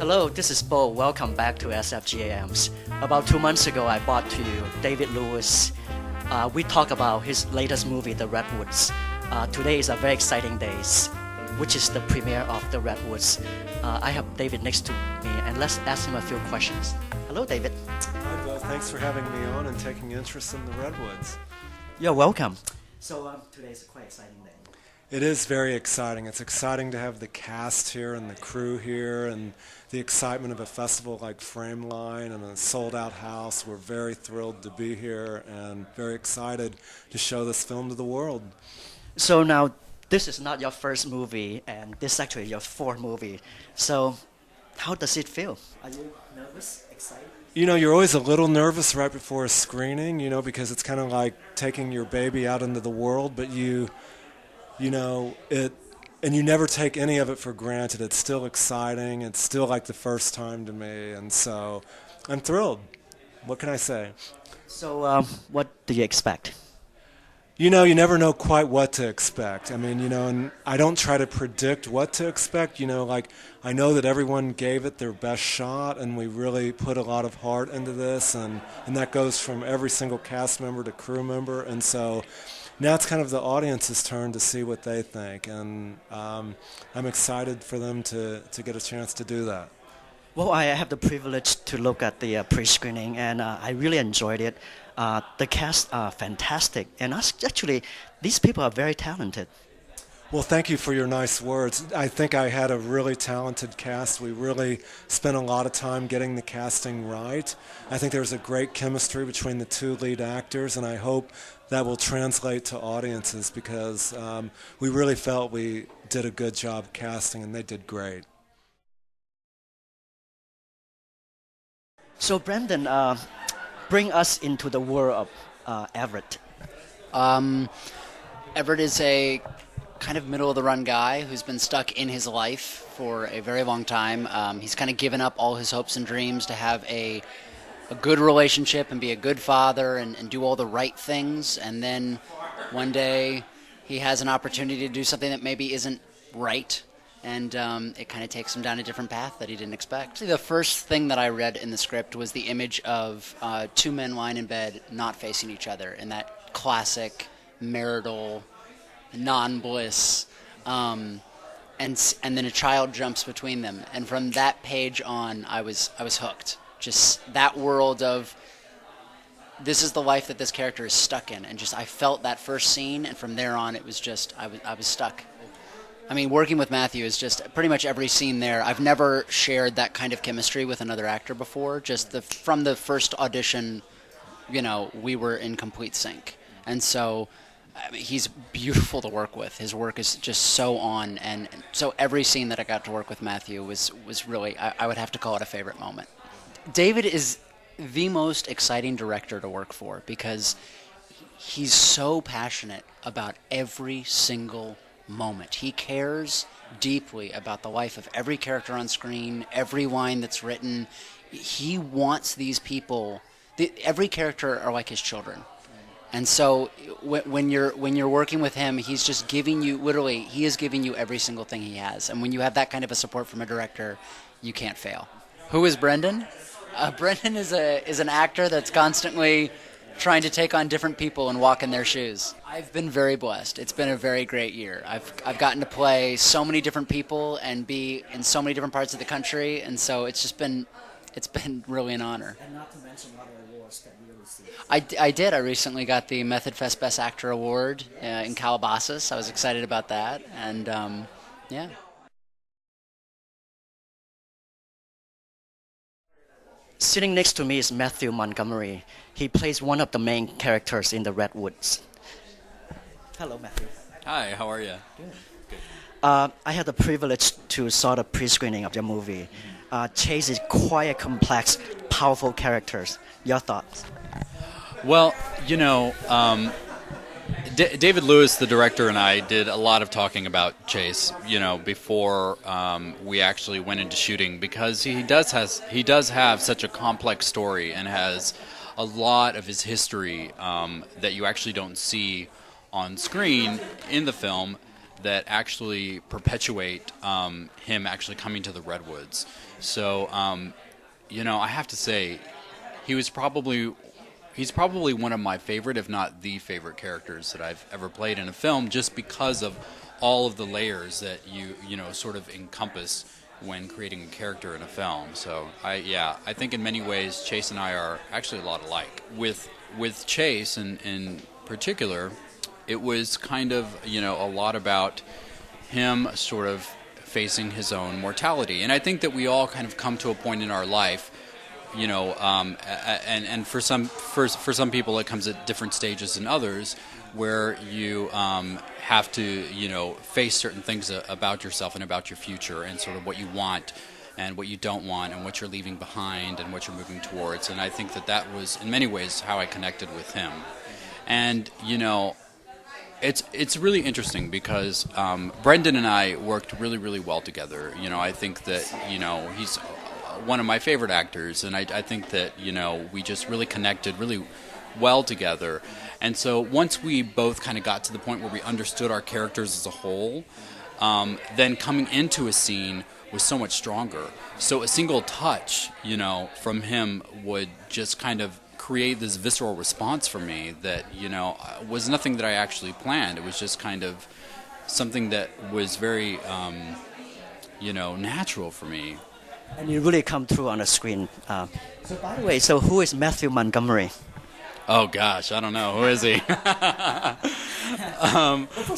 Hello, this is Bo. Welcome back to SFGAMs. About 2 months ago, I brought to you David Lewis. We talked about his latest movie, The Redwoods. Today is a very exciting day, which is the premiere of The Redwoods. I have David next to me, and let's ask him a few questions. Hello, David. Hi, Bo. Thanks for having me on and taking interest in The Redwoods. You're welcome. So today is a quite exciting day. It is very exciting. It's exciting to have the cast here and the crew here and the excitement of a festival like Frameline and a sold-out house. We're very thrilled to be here and very excited to show this film to the world. So now, this is not your first movie, and this is actually your fourth movie. So how does it feel? Are you nervous, excited? You know, you're always a little nervous right before a screening, because it's kind of like taking your baby out into the world, but you never take any of it for granted. It's still exciting. It's still like the first time to me, and so I'm thrilled. What can I say? So what do you expect? You never know quite what to expect. I mean, and I don't try to predict what to expect. I know that everyone gave it their best shot, and we really put a lot of heart into this, and that goes from every single cast member to crew member, and so now it's kind of the audience's turn to see what they think, and I'm excited for them to get a chance to do that. Well, I have the privilege to look at the pre-screening, and I really enjoyed it. The cast are fantastic, and actually, these people are very talented. Well, thank you for your nice words. I think I had a really talented cast. We really spent a lot of time getting the casting right. I think there was a great chemistry between the two lead actors, and I hope that will translate to audiences because we really felt we did a good job casting, and they did great. So, Brandon, bring us into the world of Everett. Everett is a kind of middle-of-the-run guy who's been stuck in his life for a very long time. He's kind of given up all his hopes and dreams to have a good relationship and be a good father and do all the right things. And then one day he has an opportunity to do something that maybe isn't right. And it kind of takes him down a different path that he didn't expect. The first thing that I read in the script was the image of two men lying in bed not facing each other in that classic marital non-bliss. And then a child jumps between them. And from that page on, I was hooked. Just that world of this is the life that this character is stuck in. And just I felt that first scene, and from there on, it was just I was stuck. I mean, working with Matthew is just pretty much every scene there. I've never shared that kind of chemistry with another actor before. Just from the first audition, we were in complete sync. And so he's beautiful to work with. His work is just so on. And so every scene that I got to work with Matthew was really, I would have to call it a favorite moment. David is the most exciting director to work for because he's so passionate about every single moment. He cares deeply about the life of every character on screen, every line that's written. He wants these people. Every character are like his children, and so when you're working with him, he's just giving you literally. He is giving you every single thing he has, and when you have that kind of a support from a director, you can't fail. Who is Brendan? Brendan is an actor that's constantly trying to take on different people and walk in their shoes. I've been very blessed. It's been a very great year. I've gotten to play so many different people and be in so many different parts of the country, and so it's been really an honor. And not to mention other awards that you received. I did. I recently got the Method Fest Best Actor Award in Calabasas. I was excited about that, and yeah. Sitting next to me is Matthew Montgomery. He plays one of the main characters in The Redwoods. Hello, Matthew. Hi, how are you? Good. I had the privilege to saw the pre-screening of your movie. Chase is quite a complex, powerful characters. Your thoughts? Well, David Lewis, the director, and I did a lot of talking about Chase, before we actually went into shooting, because he does have such a complex story and has a lot of his history that you actually don't see on screen in the film that actually perpetuate him actually coming to the Redwoods. So, I have to say, he's probably one of my favorite, if not the favorite characters that I've ever played in a film, just because of all of the layers that you sort of encompass when creating a character in a film. So I think in many ways Chase and I are actually a lot alike. With Chase in particular, it was kind of a lot about him sort of facing his own mortality, and I think that we all kind of come to a point in our life, and for some people it comes at different stages than others, where you have to face certain things about yourself and about your future and sort of what you want and what you don't want and what you're leaving behind and what you're moving towards. And I think that was in many ways how I connected with him. And it's really interesting because Brendan and I worked really, really well together. I think that he's one of my favorite actors, and I think that we just really connected really well together. And so once we both kind of got to the point where we understood our characters as a whole, then coming into a scene was so much stronger. So a single touch, from him would just kind of create this visceral response for me that, was nothing that I actually planned. It was just kind of something that was very, natural for me. And you really come through on the screen. So by the way, so who is Matthew Montgomery? Oh gosh, I don't know. Who is he? First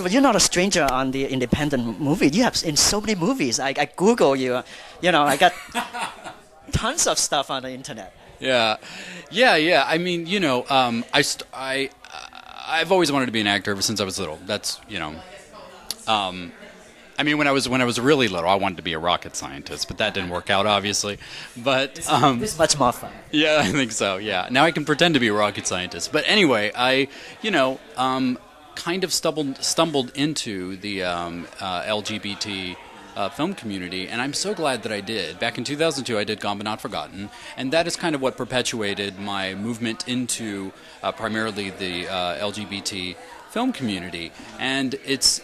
of all, you're not a stranger on the independent movie. You have in so many movies. I Google you. I got tons of stuff on the internet. Yeah. I mean, I've always wanted to be an actor ever since I was little. That's I mean, when I was really little, I wanted to be a rocket scientist, but that didn't work out, obviously. But it's much more fun. Yeah, I think so. Yeah, now I can pretend to be a rocket scientist. But anyway, I kind of stumbled into the LGBT film community, and I'm so glad that I did. Back in 2002, I did Gone But Not Forgotten, and that is kind of what perpetuated my movement into primarily the LGBT film community. And it's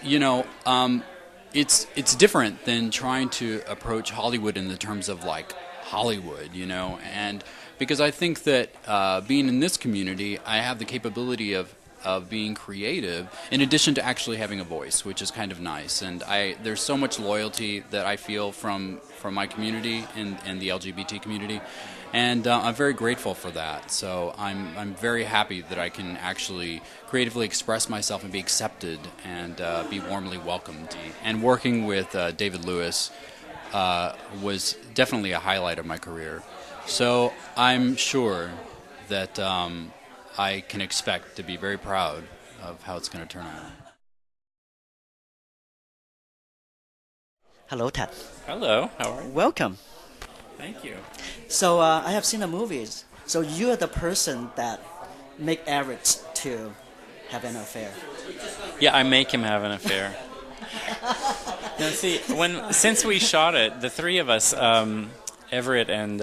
it's different than trying to approach Hollywood in the terms of like Hollywood, and because I think that being in this community, I have the capability of being creative in addition to actually having a voice, which is kind of nice. And there's so much loyalty that I feel from my community and the LGBT community, and I'm very grateful for that. So I'm very happy that I can actually creatively express myself and be accepted and be warmly welcomed. And working with David Lewis was definitely a highlight of my career. So I'm sure that I can expect to be very proud of how it's going to turn out. Hello, Ted. Hello, how are you? Welcome. Thank you. So I have seen the movies. So you're the person that make Everett to have an affair. Yeah, I make him have an affair. Now, see, since we shot it, the three of us, Everett and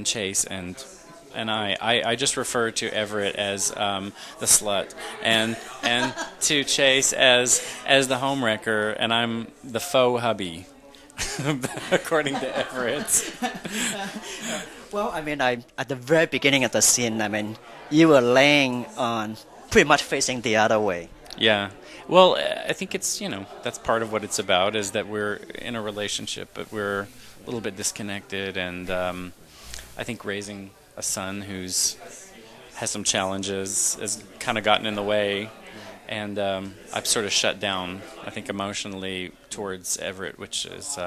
Chase and I just refer to Everett as the slut, and to Chase as the homewrecker, and I'm the faux hubby, according to Everett. Well, I mean, at the very beginning of the scene, I mean, you were laying on, pretty much facing the other way. Yeah. Well, I think it's, that's part of what it's about, is that we're in a relationship, but we're a little bit disconnected, and I think raising a son who's has some challenges has kind of gotten in the way, and I've sort of shut down, I think, emotionally towards Everett, which is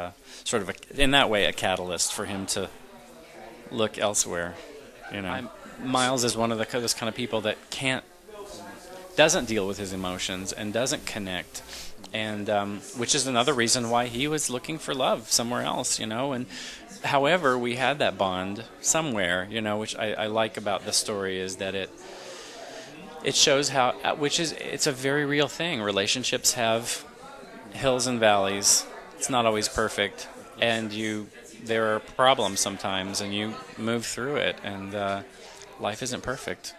sort of, in that way, a catalyst for him to look elsewhere. Miles is one of those kind of people that doesn't deal with his emotions and doesn't connect, and which is another reason why he was looking for love somewhere else, and however we had that bond somewhere, which I like about the story, is that it shows how, it's a very real thing. Relationships have hills and valleys. It's not always perfect, and there are problems sometimes, and you move through it, and life isn't perfect.